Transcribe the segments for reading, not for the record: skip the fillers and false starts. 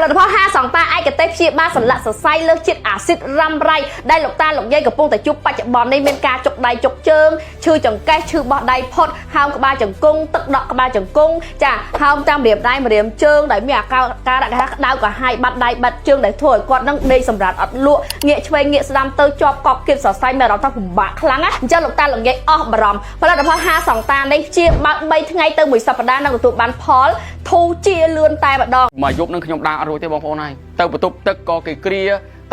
ផលិតផល52តាឯកទេសព្យាបាលសន្លាក់សរសៃលើសជាតិអាស៊ីតរ៉ាំរ៉ៃដែលលោកតាលោកយាយកំពុងតែជួបបច្ចុប្បន្ននេះមានការចុកដៃចុកជើងឈឺចង្កេះឈឺបោះដៃផុតហើមក្បាលជង្គង់ទឹកដក់ក្បាលជង្គង់ចាហើមតាមរៀបដៃម្រាមជើងដែលមានអាការៈក្តៅក្រហាយបាត់ដៃបាត់ជើងដែលធ្វើឲ្យគាត់នឹងដេកសម្រាប់អត់លក់ងាកឆ្វេងងាកស្ដាំទៅជាប់កប់គៀបសរសៃមានអារម្មណ៍ថាពិបាកខ្លាំងណាអញ្ចឹងលោកតាលោកយាយអស់បារម្ភផលិតផល52តានេះជាបើក3ថ្ងៃទៅ1សប្តាហ៍នឹងទទួលបានផលធូរជាលឿនតែម្ដងមកយប់នឹងខ្ញុំដើរអត់រួចទេបងប្អូនហើយទៅបន្ទប់ទឹកក៏គេគ្រា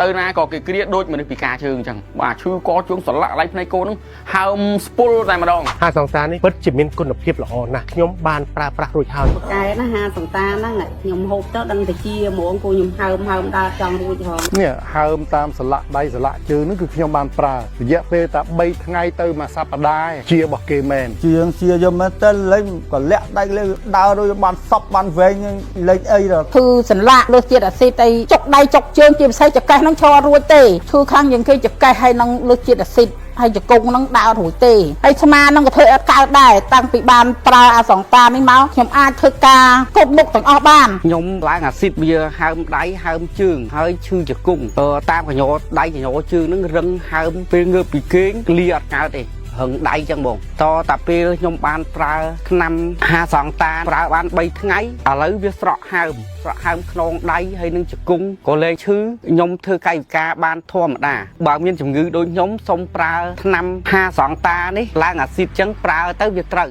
ទៅណាក៏គេគ្រាដូចមនុស្សពិការជើងអញ្ចឹងបាទឈឺកជើងសន្លាក់កន្លែងភ្នែកកូននឹងហើមស្ពុលតែម្ដង52តានេះពិតជាមានគុណភាពល្អណាស់ខ្ញុំបានប្រើប្រាស់រួចហើយកែណា52តាហ្នឹងខ្ញុំហូបទៅដឹងតែជាហ្មងគូខ្ញុំហើមដើរចង់រួចហ្មងនេះហើមតាមសន្លាក់ដៃសន្លាក់ជើងហ្នឹងគឺខ្ញុំបានប្រើរយៈពេលតែ3ថ្ងៃទៅមួយសប្តាហ៍ជារបស់គេមែនជាងជាយកមែនទៅលេងក៏លាក់ដៃលេងដើររួចបានសពបានវែងលេងអីដល់គឺសន្លាក់លើសជាតិអាស៊ីតអីចុកដៃចុកជើងជាពិសេសចកេះហ្នឹងឈររួចទេឈឺខាងយើងគេចកេះហើយនឹងលើសជាតិអាស៊ីតហើយជង្គង់ហ្នឹងដើររួចទេហើយស្មាហ្នឹងក៏ធ្វើអត់កើតដែរតាំងពីបានប្រើអាសង្តានេះមកខ្ញុំអាចធ្វើការគ្រប់មុខទាំងអស់បានខ្ញុំឡើងអាស៊ីតវាហើមដៃហើមជើងហើយឈឺជង្គង់តាមកញ្ញោដៃកញ្ញោជើងហ្នឹងរឹងហើមពេលងើបពីគេងលាអត់កើតទេហឹងដៃចឹងបងតតែពេលខ្ញុំបានប្រើថ្នាំ52តាប្រើបាន3ថ្ងៃឥឡូវវាស្រក់ហើមខ្នងដៃហើយនឹងជង្គង់ក៏លែងឈឺខ្ញុំធ្វើកាយវិការបានធម្មតាបើមានជំងឺដូចខ្ញុំសូមប្រើថ្នាំ52តានេះឡើងអាស៊ីតចឹងប្រើទៅវាត្រូវ